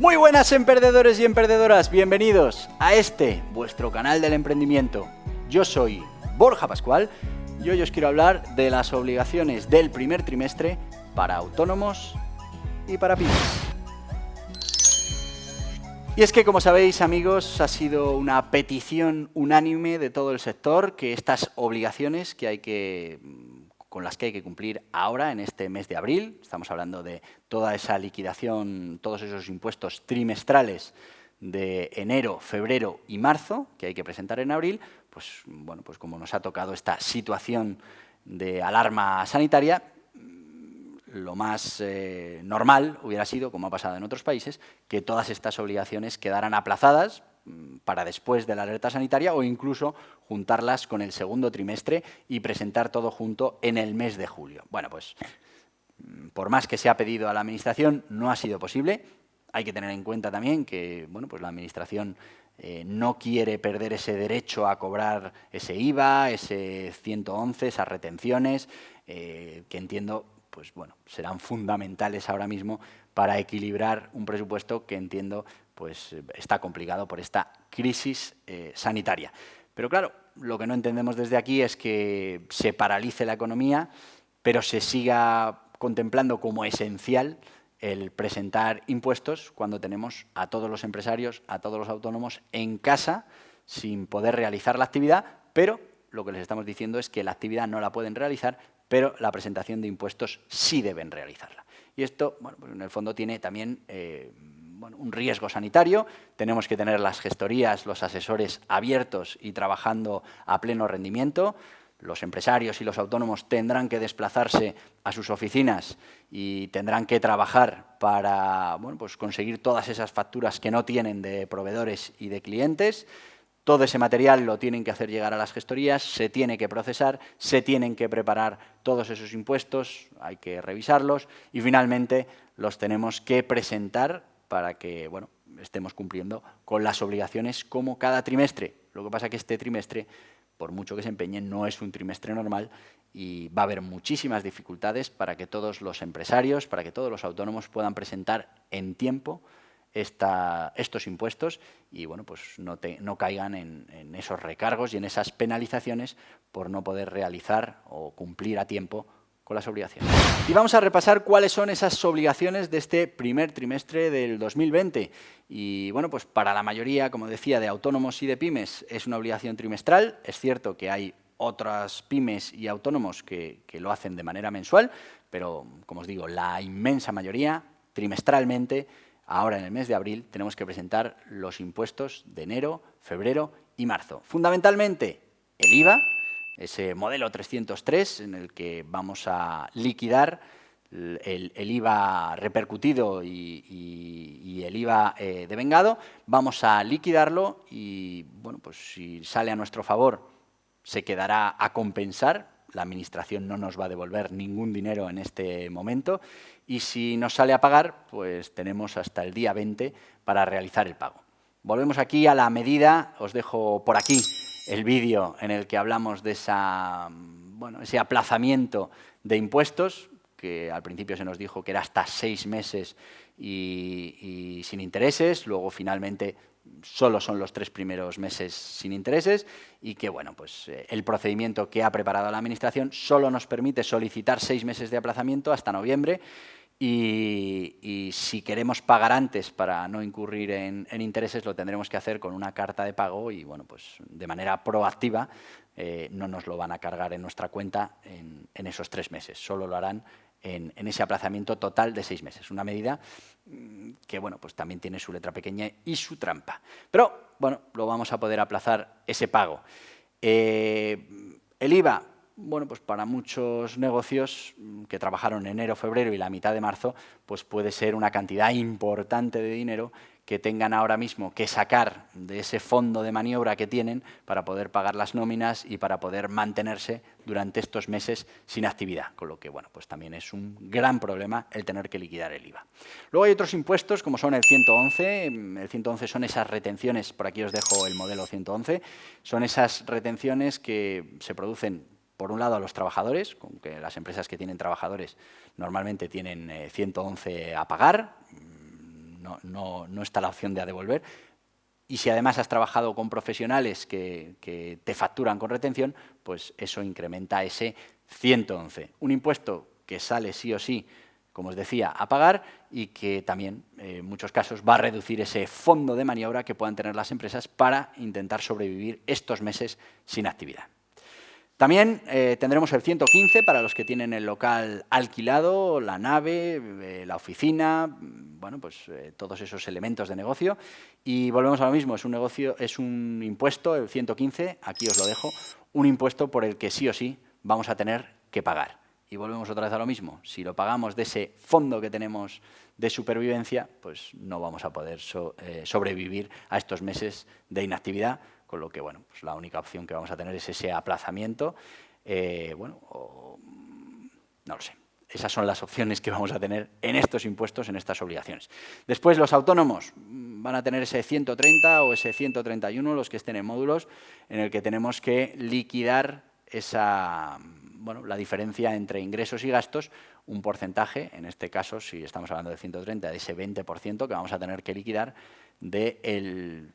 Muy buenas emprendedores y emprendedoras, bienvenidos a este, vuestro canal del emprendimiento. Yo soy Borja Pascual y hoy os quiero hablar de las obligaciones del primer trimestre para autónomos y para pymes. Y es que, como sabéis, amigos, ha sido una petición unánime de todo el sector que estas obligaciones con las que hay que cumplir ahora, en este mes de abril, estamos hablando de toda esa liquidación, todos esos impuestos trimestrales de enero, febrero y marzo, que hay que presentar en abril, pues como nos ha tocado esta situación de alarma sanitaria, lo más normal hubiera sido, como ha pasado en otros países, que todas estas obligaciones quedaran aplazadas para después de la alerta sanitaria o incluso juntarlas con el segundo trimestre y presentar todo junto en el mes de julio. Bueno, pues por más que se ha pedido a la Administración, no ha sido posible. Hay que tener en cuenta también que la Administración no quiere perder ese derecho a cobrar ese IVA, ese 111, esas retenciones, que entiendo serán fundamentales ahora mismo para equilibrar un presupuesto que entiendo está complicado por esta crisis sanitaria. Pero claro, lo que no entendemos desde aquí es que se paralice la economía, pero se siga contemplando como esencial el presentar impuestos cuando tenemos a todos los empresarios, a todos los autónomos en casa sin poder realizar la actividad, pero lo que les estamos diciendo es que la actividad no la pueden realizar, pero la presentación de impuestos sí deben realizarla. Y esto, en el fondo tiene también un riesgo sanitario. Tenemos que tener las gestorías, los asesores abiertos y trabajando a pleno rendimiento. Los empresarios y los autónomos tendrán que desplazarse a sus oficinas y tendrán que trabajar para conseguir todas esas facturas que no tienen de proveedores y de clientes. Todo ese material lo tienen que hacer llegar a las gestorías, se tiene que procesar, se tienen que preparar todos esos impuestos, hay que revisarlos y finalmente los tenemos que presentar para que estemos cumpliendo con las obligaciones como cada trimestre. Lo que pasa es que este trimestre, por mucho que se empeñen, no es un trimestre normal y va a haber muchísimas dificultades para que todos los empresarios, para que todos los autónomos puedan presentar en tiempo estos impuestos y no caigan en esos recargos y en esas penalizaciones por no poder realizar o cumplir a tiempo con las obligaciones. Y vamos a repasar cuáles son esas obligaciones de este primer trimestre del 2020. Y para la mayoría, como decía, de autónomos y de pymes es una obligación trimestral. Es cierto que hay otras pymes y autónomos que lo hacen de manera mensual, pero, como os digo, la inmensa mayoría, trimestralmente. Ahora, en el mes de abril, tenemos que presentar los impuestos de enero, febrero y marzo. Fundamentalmente, el IVA, ese modelo 303 en el que vamos a liquidar el IVA repercutido y el IVA devengado. Vamos a liquidarlo y, si sale a nuestro favor, se quedará a compensar. La Administración no nos va a devolver ningún dinero en este momento y si nos sale a pagar, pues tenemos hasta el día 20 para realizar el pago. Volvemos aquí a la medida, os dejo por aquí el vídeo en el que hablamos de ese aplazamiento de impuestos, que al principio se nos dijo que era hasta 6 meses y sin intereses, luego finalmente solo son los 3 primeros meses sin intereses y que el procedimiento que ha preparado la Administración solo nos permite solicitar 6 meses de aplazamiento hasta noviembre y si queremos pagar antes para no incurrir en intereses lo tendremos que hacer con una carta de pago y de manera proactiva no nos lo van a cargar en nuestra cuenta en esos 3 meses, solo lo harán en ese aplazamiento total de 6 meses. Una medida que también tiene su letra pequeña y su trampa. Pero lo vamos a poder aplazar ese pago. El IVA, para muchos negocios que trabajaron en enero, febrero y la mitad de marzo, puede ser una cantidad importante de dinero que tengan ahora mismo que sacar de ese fondo de maniobra que tienen para poder pagar las nóminas y para poder mantenerse durante estos meses sin actividad, con lo que también es un gran problema el tener que liquidar el IVA. Luego hay otros impuestos como son el 111. El 111 son esas retenciones, por aquí os dejo el modelo 111, son esas retenciones que se producen por un lado a los trabajadores, con que las empresas que tienen trabajadores normalmente tienen 111 a pagar. no está la opción de devolver. Y si además has trabajado con profesionales que te facturan con retención, pues eso incrementa ese 111. Un impuesto que sale sí o sí, como os decía, a pagar y que también, en muchos casos, va a reducir ese fondo de maniobra que puedan tener las empresas para intentar sobrevivir estos meses sin actividad. También tendremos el 115 para los que tienen el local alquilado, la nave, la oficina, bueno, pues todos esos elementos de negocio. Y volvemos a lo mismo, es un impuesto, el 115, aquí os lo dejo, un impuesto por el que sí o sí vamos a tener que pagar. Y volvemos otra vez a lo mismo, si lo pagamos de ese fondo que tenemos de supervivencia, pues no vamos a poder sobrevivir a estos meses de inactividad, con lo que, bueno, pues la única opción que vamos a tener es ese aplazamiento, no lo sé. Esas son las opciones que vamos a tener en estos impuestos, en estas obligaciones. Después, los autónomos van a tener ese 130 o ese 131, los que estén en módulos, en el que tenemos que liquidar la diferencia entre ingresos y gastos, un porcentaje, en este caso, si estamos hablando de 130, de ese 20% que vamos a tener que liquidar del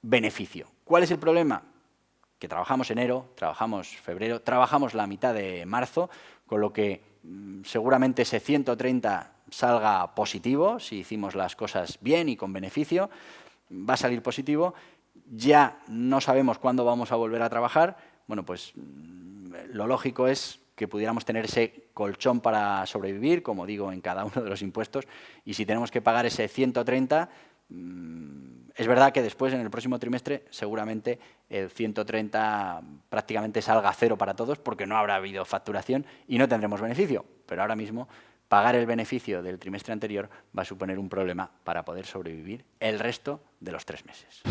beneficio. ¿Cuál es el problema? Que trabajamos enero, trabajamos febrero, trabajamos la mitad de marzo, con lo que seguramente ese 130 salga positivo, si hicimos las cosas bien y con beneficio, va a salir positivo. Ya no sabemos cuándo vamos a volver a trabajar. Bueno, pues lo lógico es que pudiéramos tener ese colchón para sobrevivir, como digo, en cada uno de los impuestos, y si tenemos que pagar ese 130, es verdad que después, en el próximo trimestre, seguramente el 130 prácticamente salga a cero para todos porque no habrá habido facturación y no tendremos beneficio. Pero ahora mismo, pagar el beneficio del trimestre anterior va a suponer un problema para poder sobrevivir el resto de los 3 meses.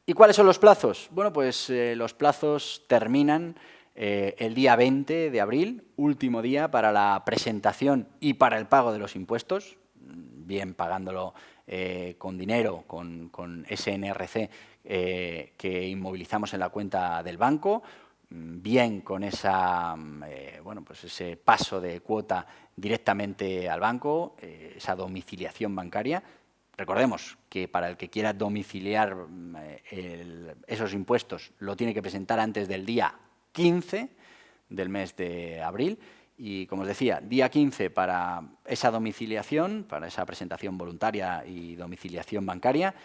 ¿Y cuáles son los plazos? Bueno, pues los plazos terminan el día 20 de abril, último día para la presentación y para el pago de los impuestos, bien pagándolo con dinero, con SNRC que inmovilizamos en la cuenta del banco, bien con ese paso de cuota directamente al banco, esa domiciliación bancaria. Recordemos que para el que quiera domiciliar esos impuestos lo tiene que presentar antes del día 15 del mes de abril. Y, como os decía, día 15 para esa domiciliación, para esa presentación voluntaria y domiciliación bancaria,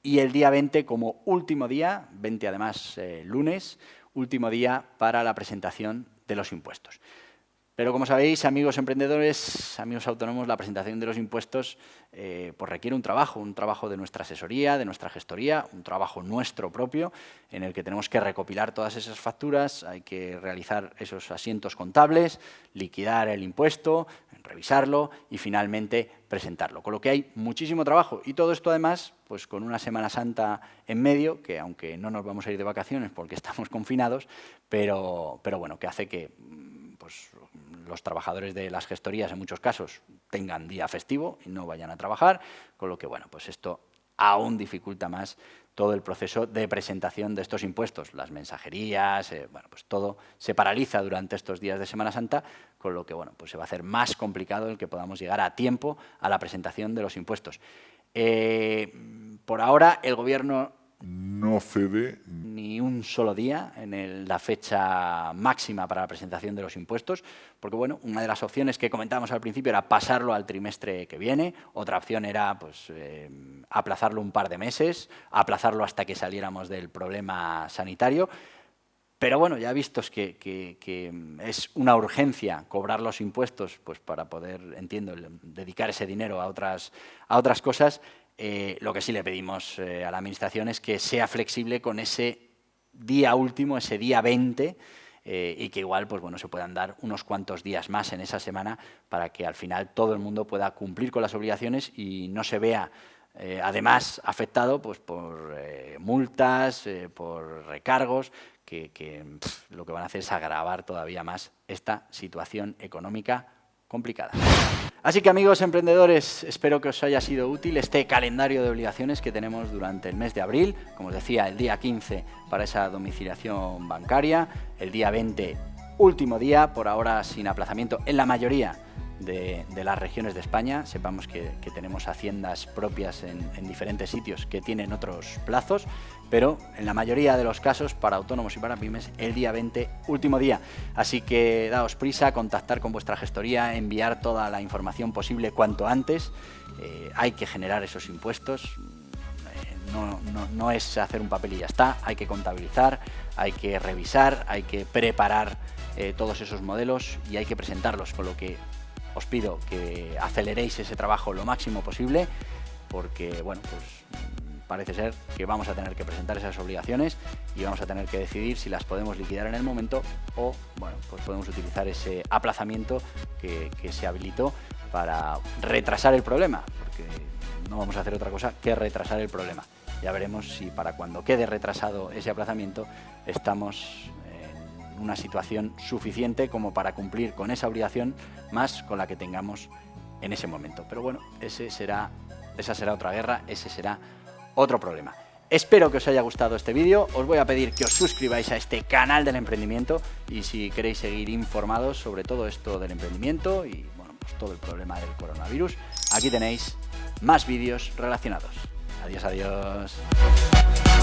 y el día 20 como último día, 20 además lunes, último día para la presentación de los impuestos. Pero, como sabéis, amigos emprendedores, amigos autónomos, la presentación de los impuestos pues requiere un trabajo de nuestra asesoría, de nuestra gestoría, un trabajo nuestro propio, en el que tenemos que recopilar todas esas facturas, hay que realizar esos asientos contables, liquidar el impuesto, revisarlo y finalmente presentarlo. Con lo que hay muchísimo trabajo y todo esto además pues con una Semana Santa en medio, que aunque no nos vamos a ir de vacaciones porque estamos confinados, pero bueno, que hace que pues los trabajadores de las gestorías en muchos casos tengan día festivo y no vayan a trabajar, con lo que, bueno, pues esto aún dificulta más todo el proceso de presentación de estos impuestos. Las mensajerías, pues todo se paraliza durante estos días de Semana Santa, con lo que, bueno, pues se va a hacer más complicado el que podamos llegar a tiempo a la presentación de los impuestos. Por ahora, el Gobierno no cede ni un solo día en la fecha máxima para la presentación de los impuestos, porque, bueno, una de las opciones que comentábamos al principio era pasarlo al trimestre que viene, otra opción era pues, aplazarlo un par de meses, aplazarlo hasta que saliéramos del problema sanitario. Pero bueno, ya vistos que es una urgencia cobrar los impuestos pues para poder, entiendo, dedicar ese dinero a otras cosas, lo que sí le pedimos a la Administración es que sea flexible con ese día último, ese día 20, y que igual pues, bueno, se puedan dar unos cuantos días más en esa semana para que al final todo el mundo pueda cumplir con las obligaciones y no se vea además afectado pues, por multas, por recargos, que lo que van a hacer es agravar todavía más esta situación económica complicada. Así que, amigos emprendedores, espero que os haya sido útil este calendario de obligaciones que tenemos durante el mes de abril. Como os decía, el día 15 para esa domiciliación bancaria, el día 20 último día, por ahora sin aplazamiento en la mayoría de las regiones de España. Sepamos que tenemos haciendas propias en diferentes sitios que tienen otros plazos, pero en la mayoría de los casos, para autónomos y para pymes, el día 20, último día. Así que daos prisa, contactar con vuestra gestoría, enviar toda la información posible cuanto antes. Hay que generar esos impuestos. No es hacer un papel y ya está, hay que contabilizar, hay que revisar, hay que preparar todos esos modelos y hay que presentarlos, con lo que os pido que aceleréis ese trabajo lo máximo posible, porque bueno, pues parece ser que vamos a tener que presentar esas obligaciones y vamos a tener que decidir si las podemos liquidar en el momento o bueno, pues podemos utilizar ese aplazamiento que se habilitó para retrasar el problema, porque no vamos a hacer otra cosa que retrasar el problema. Ya veremos si para cuando quede retrasado ese aplazamiento estamos en una situación suficiente como para cumplir con esa obligación más con la que tengamos en ese momento. Pero bueno, esa será otra guerra, ese será otro problema. Espero que os haya gustado este vídeo. Os voy a pedir que os suscribáis a este canal del emprendimiento y si queréis seguir informados sobre todo esto del emprendimiento y bueno, pues todo el problema del coronavirus, aquí tenéis más vídeos relacionados. Adiós, adiós.